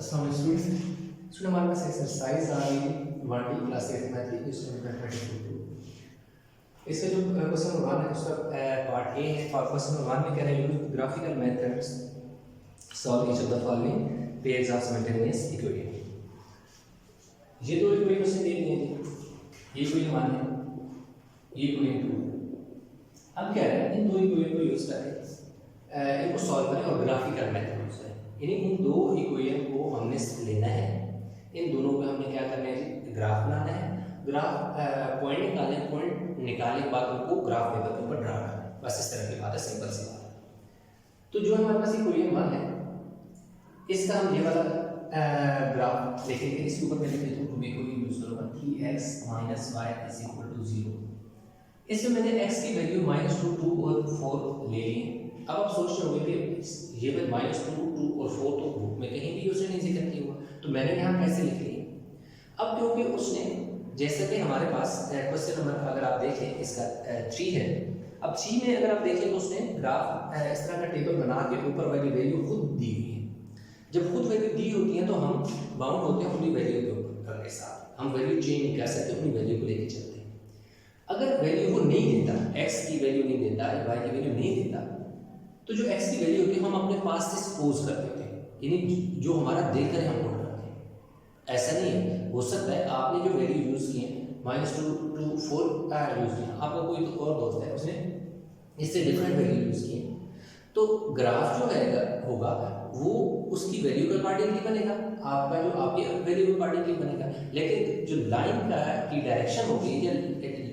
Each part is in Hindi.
अस्सलाम वालेकुम स्टूडेंट हमारे पास एक्सरसाइज आ रही 1D क्लास 8 मैथ की इसमें मैथमेटिक्स 2 इसका जो क्वेश्चन नंबर 1 है उसका पार्ट ए है। क्वेश्चन नंबर 1 में कह रहे हैं use graphical methods solve each of the following pairs of simultaneous equation. ये दो इक्वेशन उसने दे दिए थे, ये इक्वेशन 1 है, ये इक्वेशन 2। अब क्या है, इन दो इक्वेशन को यूज करें, इनको सॉल्व करें और ग्राफिकल मेथड यूज करें। यानी इन दो इक्वेशन को हमने लेना है, इन दोनों पे हमने क्या करना है, ग्राफ बनाना है। ग्राफ पॉइंट निकालने, पॉइंट निकालने के बाद उनको ग्राफ पेपर के ऊपर ड्रा करना है। बस इस तरह की बात है, सिंपल सी बात है। तो जो हमारे पास इक्वेशन 1 है, इसका हम ये वाला ग्राफ देखेंगे। इसके ऊपर मैं लिख देता हूँ, मैं कोई यूज करूँगा 3x - y = 0। इसमें मैंने x की वैल्यू -2, 2 और 4 ले ली है। अब आप सोच रहे होंगे कि ये -2, 2 और 4 तो बुक में कहीं भी उसने नहीं जिक्र किया हुआ, तो मैंने यहाँ कैसे लिख लिया। अब क्योंकि उसने जैसे कि हमारे पास क्वेश्चन नंबर अगर आप देखें इसका 3 है। अब 3 में अगर आप देखें तो उसने ग्राफ इस तरह का टेबल बना के ऊपर वाली वैल्यू खुद दी हुई है। जब खुद वैल्यू दी होती है तो हम बाउंड होते हैं अपनी वैल्यू के ऊपर के साथ, हम वैल्यू चेंज नहीं कर सकते, अपनी वैल्यू को लेकर चलते हैं। अगर वैल्यू वो नहीं देता, x की वैल्यू नहीं देता, y की वैल्यू नहीं देता, तो जो x की वैल्यू होती है हम अपने पास से सपोज कर देते हैं, यानी जो हमारा दिल करे हम पुट करते हैं। ऐसा नहीं है, हो सकता है आपने जो वैल्यू यूज की है -2, 2, 4 यूज किया, आपका कोई तो और दोस्त है उसने इससे डिफरेंट वैल्यू यूज की है, तो ग्राफ जो है होगा वो उसकी वैल्यू के अकॉर्डिंगली बनेगा, आपका जो आपकी वैल्यू के अकॉर्डिंगली बनेगा। लेकिन जो लाइन का की डायरेक्शन होगी या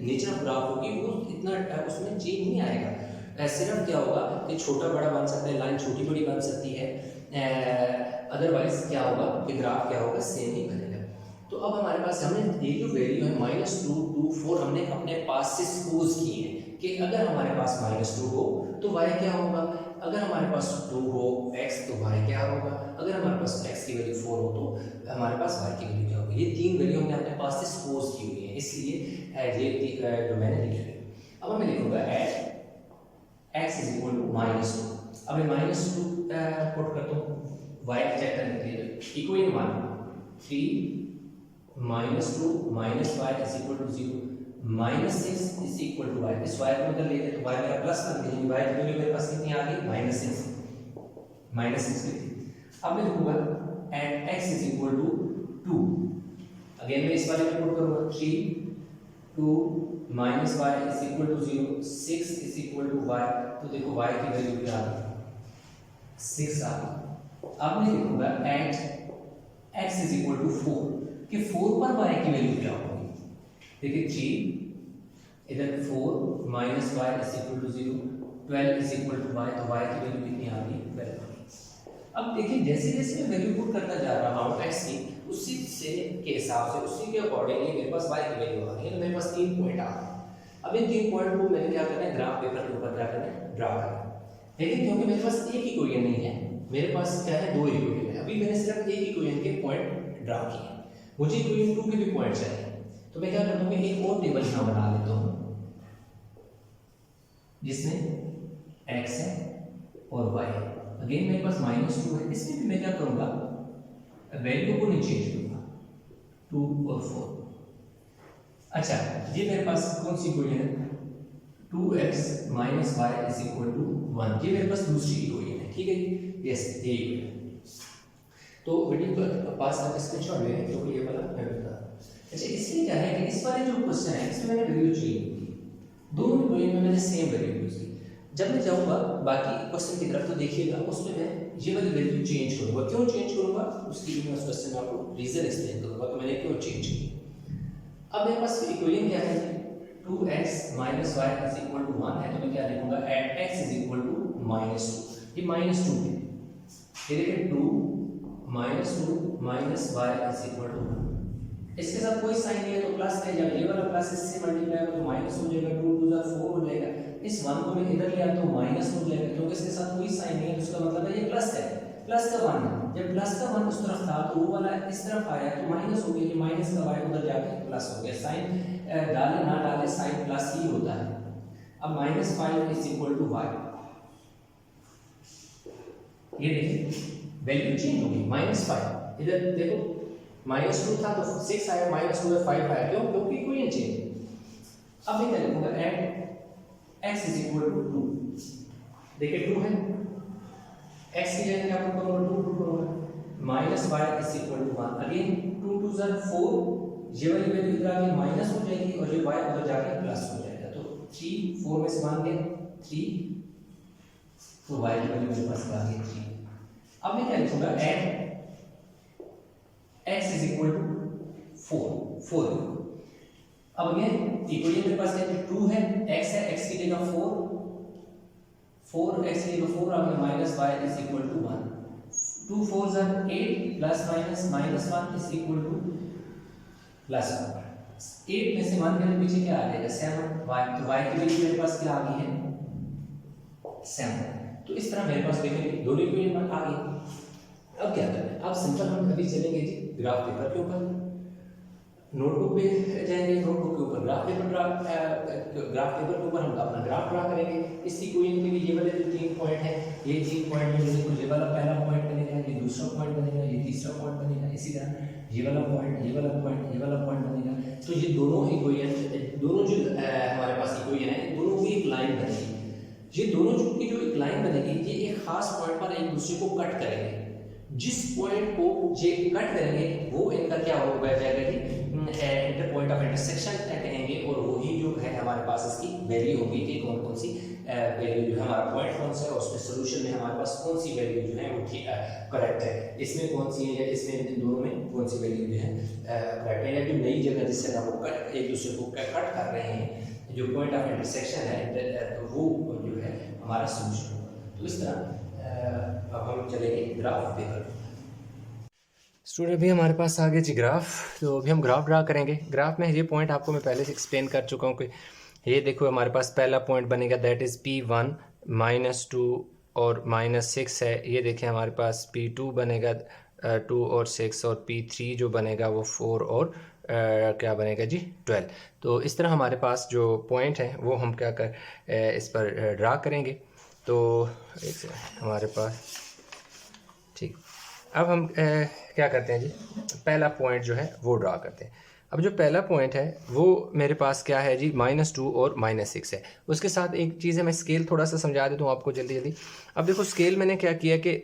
नेचर ऑफ ग्राफ होगी वो इतना उसमें चेंज नहीं आएगा। सिर्फ क्या होगा कि छोटा बड़ा बन सकता है, लाइन छोटी बड़ी बन सकती है, अदरवाइज क्या होगा कि ग्राफ क्या होगा, सेम ही बनेगा। तो अब हमारे पास हमने ये जो वैल्यू है -2, 2, 4 हमने अपने पास से सपोज की है कि अगर हमारे पास -2 हो तो y क्या होगा, अगर हमारे पास 2 हो x तो y क्या होगा, अगर हमारे पास x की वैल्यू 4 हो तो हमारे पास y की वैल्यू क्या होगी। ये तीन वैल्यू हमने अपने पास से सपोज की हुई है, इसलिए ये जो मैंने लिखी है। अब मैं लिखूंगा एट x = -2। अब मैं -2 पुट करता हूँ y चेक करने के लिए। Equation 1 3 - 2 - y = 0 -6 = y। इस y को इधर ले लेते तो y मेरा प्लस बन गया, y की वैल्यू मेरे पास कितनी आ गई, -6 थी। अब मैं लिखूंगा एट x = 2। अगेन मैं इस वाले में पुट करूंगा 3 2 - y = 0 6 = y। तो देखो y की वैल्यू क्या आ गई, 6 आ गई। अब मैं लिखूंगा एट x = 4 कि 4 पर y की वैल्यू क्या होगी। देखिए 3 इधर 4 - y = 0 12 = y, तो y की वैल्यू कितनी आ गई, 12। अब देखिए जैसे जैसे मैं वैल्यू पुट करता जा रहा हूँ x की, उसी से के हिसाब से उसी के अकॉर्डिंगली मेरे पास y की वैल्यू आ रही है। मेरे पास 3 पॉइंट आ रहे हैं। अब इन 3 पॉइंट को मैंने क्या करना है, ग्राफ पेपर के ऊपर क्या करना है, ड्रा करना है। लेकिन क्योंकि मेरे पास एक इक्वेशन नहीं है, मेरे पास क्या है, दो इक्वेशन है। अभी मैंने सिर्फ एक इक्वेशन के पॉइंट ड्रा किए हैं, मुझे इक्वेशन 2 के भी पॉइंट चाहिए। तो मैं क्या करता हूँ, एक और टेबल यहाँ बना लेता हूँ जिसमें x है और y है। अगेन मेरे पास -2 है, इसमें भी मैं क्या करूँगा, वैल्यू को नहीं चेंज करूँगा, 2 और 4। अच्छा ये मेरे पास कौन सी इक्वेशन है, 2x - y = 1। ये मेरे पास दूसरी इक्वेशन है, ठीक है जी, यस ये इक्वेशन। तो वीडियो पर पास करके स्क्रीनशॉट ले लें क्योंकि ये वाला मैं बता। अच्छा इसमें क्या है कि इस वाले जो क्वेश्चन है इसमें मैंने वैल्यू चेंज की, दोनों इक्वेशन में मैंने सेम वैल्यू यूज की। जब मैं जाऊंगा बाकी क्वेश्चन की तरफ तो देखिएगा उसमें मैं ये वाली वैल्यू चेंज करूंगा। क्यों चेंज करूंगा उसकी मैं उस क्वेश्चन में आपको रीजन एक्सप्लेन करूंगा कि मैंने क्यों चेंज की। अब मेरे पास इक्वेशन क्या है, 2x - y = 1 है, तो मैं क्या लिखूंगा एट x = -2। ये -2 है, ये देखिए 2 - 2 - y = 1। इसके साथ कोई साइन नहीं है तो प्लस ले जाएगा, ये वाला प्लस इससे मल्टीप्लाई होगा तो माइनस हो जाएगा, 2 2 4 हो जाएगा। इस 1 को मैं इधर ले आता हूं माइनस हो जाएगा, क्योंकि इसके साथ कोई साइन नहीं है, उसका मतलब है ये प्लस है, प्लस का 1 है। जब प्लस का 1 उस तरफ था तो वो वाला इस तरफ आया तो माइनस हो गया, ये माइनस का y उधर जाके प्लस हो गया। साइन डाले ना डाले साइन प्लस ही होता है। अब -5 = y, ये देखिए वैल्यू चेंज होगी -5। इधर देखो -2 था तो 6 आया, -2 है 5 आया, क्यों? क्योंकि इक्वेशन चेंज। अब मैं क्या लिखूंगा, at x is equal to 2। देखिए 2 है, x की जगह क्या पुट करूंगा, 2 पुट करूंगा, -y is equal to 1। Again 2 2 ज़ा 4, ये वाली वैल्यू इधर आके माइनस हो जाएगी और ये y उधर जाके प्लस हो जाएगा। तो 3 4 में से 1 गया 3, तो y की वैल्यू मेरे पास आ गई 3। अब मैं क्या लिखूंगा, at x is equal to 4। अब अगेन इक्वेशन मेरे पास क्या है, 2 है, x है, x की जगह 4 x की जगह 4 आ गया, -y इज इक्वल टू 1। 2 4 ज़ा 8 plus minus -1 is equal to +1। 8 में से 1 के पीछे क्या आ जाएगा, 7। y, तो y की वैल्यू मेरे पास क्या आ गई है, 7। तो इस तरह मेरे पास देखिए दोनों इक्वेशन आ गई। अब क्या करना है, अब सिंपल हम अभी चलेंगे जी ग्राफ पेपर के ऊपर। नोटबुक पे जाएंगे, नोटबुक के ऊपर ग्राफ पेपर के ऊपर हम अपना ग्राफ ड्रा करेंगे। इस इक्वेशन के लिए ये वाले जो 3 पॉइंट हैं, ये 3 पॉइंट में देखो, ये वाला पहला पॉइंट बनेगा, ये दूसरा पॉइंट बनेगा, ये तीसरा पॉइंट बनेगा, इसी तरह ये वाला पॉइंट, ये वाला पॉइंट, ये वाला पॉइंट बनेगा। तो ये दोनों इक्वेशन, दोनों जो हमारे पास इक्वेशन है, दोनों की एक लाइन बनेगी। ये दोनों की जो एक लाइन बनेगी, ये एक खास पॉइंट पर एक दूसरे को कट करेंगे। जिस पॉइंट को ये कट करेंगे वो इनका क्या हो जाएगा जी, इंटर पॉइंट ऑफ इंटरसेक्शन कहेंगे, और वही जो है हमारे पास इसकी वैल्यू होगी कि कौन कौन सी वैल्यू जो है हमारा पॉइंट कौन सा है, और उसमें सोल्यूशन में हमारे पास कौन सी वैल्यू जो है वो करेक्ट है, इसमें कौन सी है, इसमें इन दोनों में कौन सी वैल्यू जो है करेक्ट है, या जो नई जगह जिससे हम कट एक दूसरे को कट कर रहे हैं, जो पॉइंट ऑफ इंटरसेक्शन है, तो वो जो है हमारा सोल्यूशन होगा। तो इस तरह अब हम चलेंगे ग्राफ पेपर। स्टूडेंट अभी हमारे पास आ गया जी ग्राफ, तो अभी हम ग्राफ ड्रा करेंगे। ग्राफ में ये पॉइंट आपको मैं पहले से एक्सप्लेन कर चुका हूँ कि ये देखो हमारे पास पहला पॉइंट बनेगा, दैट इज़ P1 -2 और -6 है। ये देखें हमारे पास P2 बनेगा 2 और 6, और P3 जो बनेगा वो 4 और क्या बनेगा जी 12। तो इस तरह हमारे पास जो पॉइंट है वो हम क्या कर इस पर ड्रा करेंगे। तो हमारे पास ठीक, अब हम क्या करते हैं जी, पहला पॉइंट जो है वो ड्रा करते हैं। अब जो पहला पॉइंट है वो मेरे पास क्या है जी, -2 और -6 है। उसके साथ एक चीज़ है, मैं स्केल थोड़ा सा समझा देता हूँ आपको जल्दी जल्दी। अब देखो स्केल मैंने क्या किया कि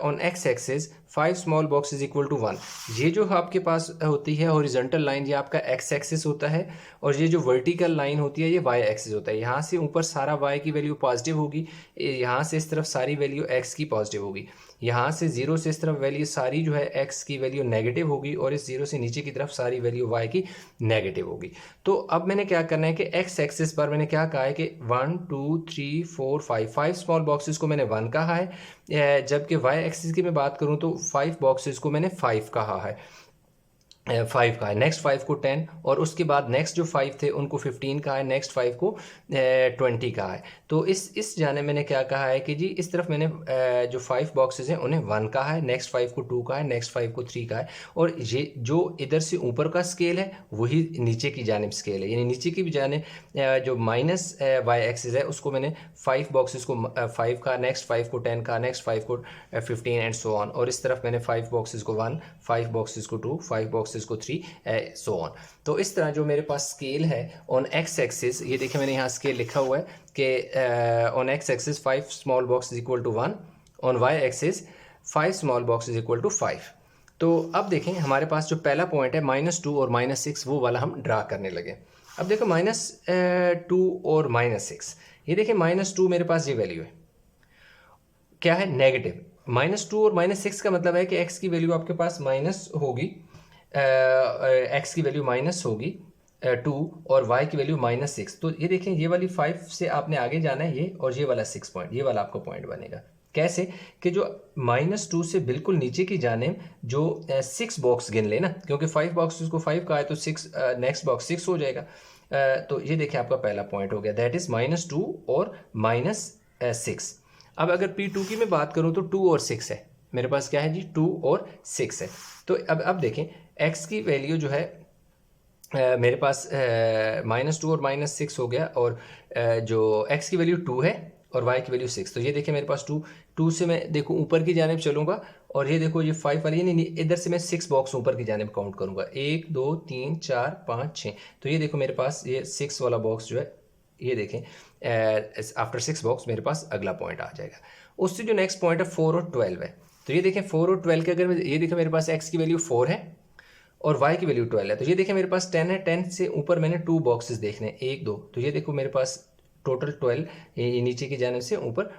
on x axis 5 small box is equal to 1। ये जो आपके पास होती है हॉरिजॉन्टल लाइन, ये आपका x एक्सिस होता है, और ये जो वर्टिकल लाइन होती है ये y एक्सिस होता है। यहाँ से ऊपर सारा y की वैल्यू पॉजिटिव होगी, यहाँ से इस तरफ सारी वैल्यू x की पॉजिटिव होगी, यहाँ से 0 से इस तरफ वैल्यू सारी जो है x की वैल्यू नेगेटिव होगी, और इस 0 से नीचे की तरफ सारी वैल्यू y की नेगेटिव होगी। तो अब मैंने क्या करना है कि x एक्सिस पर मैंने क्या कहा है कि 1 2 3 4 5 स्मॉल बॉक्सेस को मैंने 1 कहा है, जबकि y एक्सिस की मैं बात करूं तो 5 बॉक्सेस को मैंने 5 कहा है, 5 का है, नेक्स्ट 5 को 10, और उसके बाद नेक्स्ट जो 5 थे उनको 15 का है, नेक्स्ट 5 को 20 का है। तो इस जाने मैंने क्या कहा है कि जी इस तरफ मैंने जो 5 बॉक्सेस हैं उन्हें 1 का है, नेक्स्ट 5 को 2 का है, नेक्स्ट 5 को 3 का है, और ये जो इधर से ऊपर का स्केल है वही नीचे की जानिब स्केल है, यानी नीचे की भी जानिब जो माइनस y एक्सिस है उसको मैंने 5 बॉक्सेस को 5 का, नेक्स्ट 5 को 10 का, नेक्स्ट 5 को 15 एंड सो ऑन, और इस तरफ मैंने 5 बॉक्सेस को 1, 5 बॉक्सेस को 2, 5 बॉक्सेस को 3 सो ऑन। तो इस तरह जो मेरे पास स्केल है ऑन x एक्सिस, ये देखिए मैंने यहाँ स्केल लिखा हुआ है कि on x axis 5 small box is equal to 1, on y axis 5 small box is equal to 5। तो अब देखें हमारे पास जो पहला पॉइंट है -2 और -6 वो वाला हम ड्रा करने लगे। अब देखो -2 और -6, ये देखिए -2 मेरे पास ये वैल्यू है, क्या है नेगेटिव। -2 और -6 का मतलब है कि x की वैल्यू आपके पास माइनस होगी, x की वैल्यू माइनस होगी 2 और y की वैल्यू -6। तो ये देखें ये वाली 5 से आपने आगे जाना है, ये और ये वाला 6 पॉइंट, ये वाला आपका पॉइंट बनेगा। कैसे कि जो -2 से बिल्कुल नीचे की जाने जो 6 बॉक्स गिन लेना, क्योंकि 5 बॉक्स को 5 का है तो 6 नेक्स्ट बॉक्स 6 हो जाएगा। तो ये देखिए आपका पहला पॉइंट हो गया, दैट इज -2 और -6। अब अगर P2 की मैं बात करूं तो 2 और 6 है, मेरे पास क्या है जी 2 और 6 है। तो अब देखें x की वैल्यू जो है मेरे पास -2 और -6 हो गया, और जो x की वैल्यू 2 है और y की वैल्यू 6। तो ये देखिए मेरे पास 2 से मैं देखो ऊपर की जानिब चलूँगा और ये देखो ये 5 वाली, यानी इधर से मैं 6 बॉक्स ऊपर की जानिब काउंट करूँगा, 1 2 3 4 5 6। तो ये देखो मेरे पास ये 6 वाला बॉक्स जो है, ये देखें आफ्टर 6 बॉक्स मेरे पास अगला पॉइंट आ जाएगा। उससे जो नेक्स्ट पॉइंट है 4 और 12 है। तो ये देखें 4 और 12 के अगर ये देखें मेरे पास x की वैल्यू 4 है और y की वैल्यू 12 है। तो ये देखें मेरे पास 10 है, 10 से ऊपर मैंने 2 बॉक्सेस देखने हैं, 1 2। तो ये देखो मेरे पास टोटल 12, ये नीचे की जानिब से ऊपर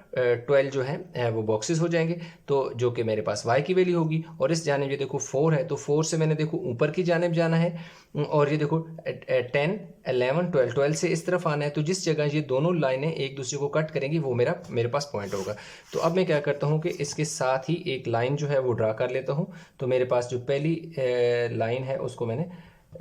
12 जो है वो बॉक्सेस हो जाएंगे। तो जो कि मेरे पास y की वैल्यू होगी, और इस जानिब ये देखो 4 है, तो 4 से मैंने देखो ऊपर की जानिब जाना है, और ये देखो 10 11 12, 12 से इस तरफ आना है। तो जिस जगह ये दोनों लाइनें एक दूसरे को कट करेंगी वो मेरे पास पॉइंट होगा। तो अब मैं क्या करता हूँ कि इसके साथ ही एक लाइन जो है वो ड्रा कर लेता हूँ। तो मेरे पास जो पहली लाइन है उसको मैंने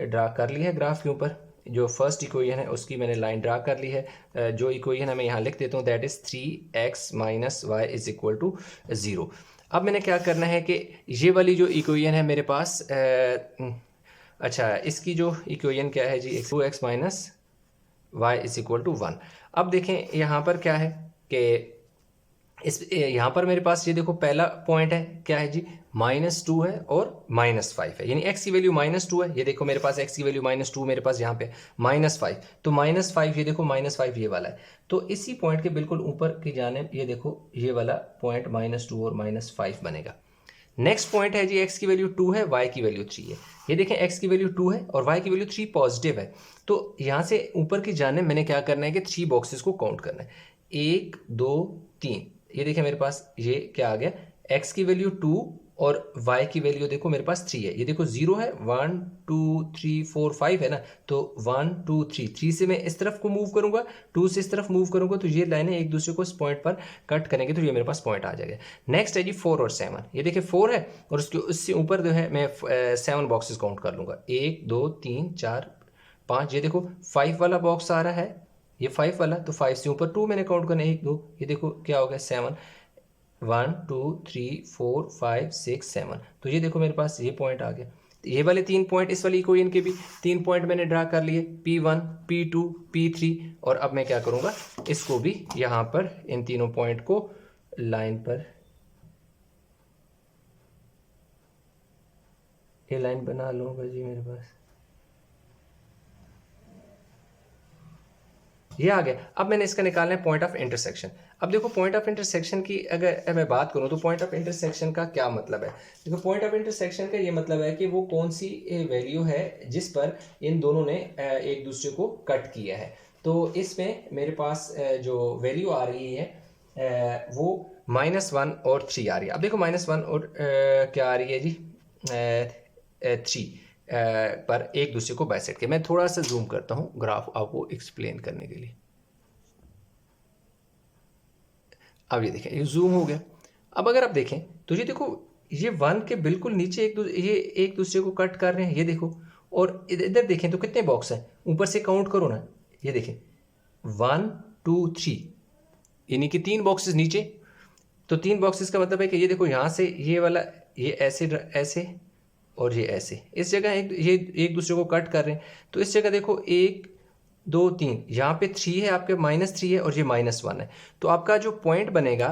ड्रा कर ली है ग्राफ के ऊपर, जो फर्स्ट इक्वेशन है उसकी मैंने लाइन ड्रा कर ली है। जो इक्वेशन है मैं यहाँ लिख देता हूँ, that is 3x minus Y is equal to 0। अब मैंने क्या करना है कि ये वाली जो इक्वेशन है मेरे पास अच्छा, इसकी जो इक्वेशन क्या है जी, 2x minus Y is equal to 1। अब देखें यहाँ पर क्या है कि इस यहाँ पर मेरे पास ये देखो पहला पॉइंट है क्या है जी, -2 है और -5 है, यानी x की वैल्यू -2 है। ये देखो मेरे पास x की वैल्यू -2 मेरे पास यहाँ पे -5, तो -5 ये देखो -5 ये वाला है। तो इसी पॉइंट के बिल्कुल ऊपर की जानिब ये देखो ये वाला पॉइंट -2 और -5 बनेगा। नेक्स्ट पॉइंट है जी, x की वैल्यू 2 है, y की वैल्यू 3 है। ये देखें x की वैल्यू 2 है और y की वैल्यू 3 पॉजिटिव है। तो यहाँ से ऊपर की जानिब मैंने क्या करना है कि 3 बॉक्सेस को काउंट करना है, 1 2 3। ये देखें मेरे पास ये क्या आ गया, x की वैल्यू 2 और y की वैल्यू देखो मेरे पास 3 है। ये देखो 0 है, 1 2 3 4 5 है ना, तो 1 2 3, 3 से मैं इस तरफ को मूव करूंगा, 2 से इस तरफ मूव करूंगा, तो ये लाइनें एक दूसरे को इस पॉइंट पर कट करेंगे, तो ये मेरे पास पॉइंट आ जाएगा। नेक्स्ट है जी 4 और 7। ये देखिए 4 है और उससे ऊपर जो है मैं 7 बॉक्सेस काउंट कर लूँगा, 1 2 3 4 5। ये देखो 5 वाला बॉक्स आ रहा है, ये 5 वाला, तो 5 से ऊपर 2 मैंने काउंट करना है, 1 2। ये देखो क्या हो गया 7, 1 2 3 4 5 6 7। तो ये देखो मेरे पास ये पॉइंट आ गया। तो ये वाले 3 पॉइंट, इस वाली इक्वेशन के भी 3 पॉइंट मैंने ड्रा कर लिए, P1 P2 P3। और अब मैं क्या करूँगा, इसको भी यहाँ पर इन तीनों पॉइंट को लाइन पर ये लाइन बना लूँगा जी। मेरे पास ये आ गया। अब मैंने इसका निकालना है पॉइंट ऑफ इंटरसेक्शन। अब देखो पॉइंट ऑफ इंटरसेक्शन की अगर मैं बात करूं तो पॉइंट ऑफ इंटरसेक्शन का क्या मतलब है। देखो पॉइंट ऑफ इंटरसेक्शन का ये मतलब है कि वो कौन सी वैल्यू है जिस पर इन दोनों ने एक दूसरे को कट किया है। तो इसमें मेरे पास जो वैल्यू आ रही है वो -1 और 3 आ रही है। अब देखो -1 और क्या आ रही है जी, 3 पर एक दूसरे को बाइसेक्ट किया। मैं थोड़ा सा जूम करता हूँ ग्राफ आपको एक्सप्लेन करने के लिए। अब ये देखें ये जूम हो गया। अब अगर आप देखें तो ये देखो ये 1 के बिल्कुल नीचे ये एक दूसरे को कट कर रहे हैं, ये देखो। और इधर देखें तो कितने बॉक्स हैं, ऊपर से काउंट करो ना, ये देखें 1 2 3, यानी कि 3 बॉक्सेस नीचे। तो 3 बॉक्सेस का मतलब है कि ये देखो यहाँ से ये वाला ये ऐसे और ये ऐसे, इस जगह ये एक दूसरे को कट कर रहे हैं। तो इस जगह देखो 1 2 3, यहाँ पे 3 है आपके, -3 है और ये -1 है। तो आपका जो पॉइंट बनेगा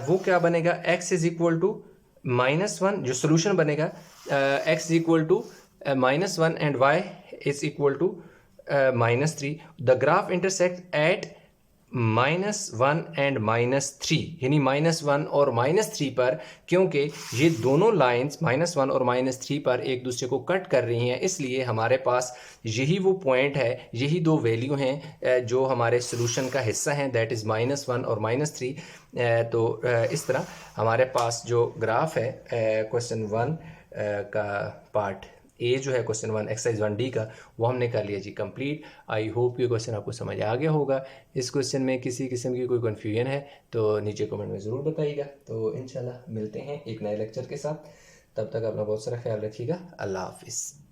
वो क्या बनेगा, x इज इक्वल टू -1, जो सोल्यूशन बनेगा x is equal to -1 and y is equal to -3। The graph intersect at -1 and -3, यानी -1 और -3 पर, क्योंकि ये दोनों लाइंस -1 और -3 पर एक दूसरे को कट कर रही हैं, इसलिए हमारे पास यही वो पॉइंट है, यही दो वैल्यू हैं जो हमारे सोल्यूशन का हिस्सा हैं, दैट इज़ -1 और -3। तो इस तरह हमारे पास जो ग्राफ है क्वेश्चन 1 का पार्ट ए जो है क्वेश्चन 1 एक्सरसाइज 1D का, वो हमने कर लिया जी कंप्लीट। आई होप ये क्वेश्चन आपको समझ आ गया होगा। इस क्वेश्चन में किसी किस्म की कोई कन्फ्यूजन है तो नीचे कमेंट में ज़रूर बताइएगा। तो इंशाल्लाह मिलते हैं एक नए लेक्चर के साथ, तब तक अपना बहुत सारा ख्याल रखिएगा। अल्लाह हाफिज़।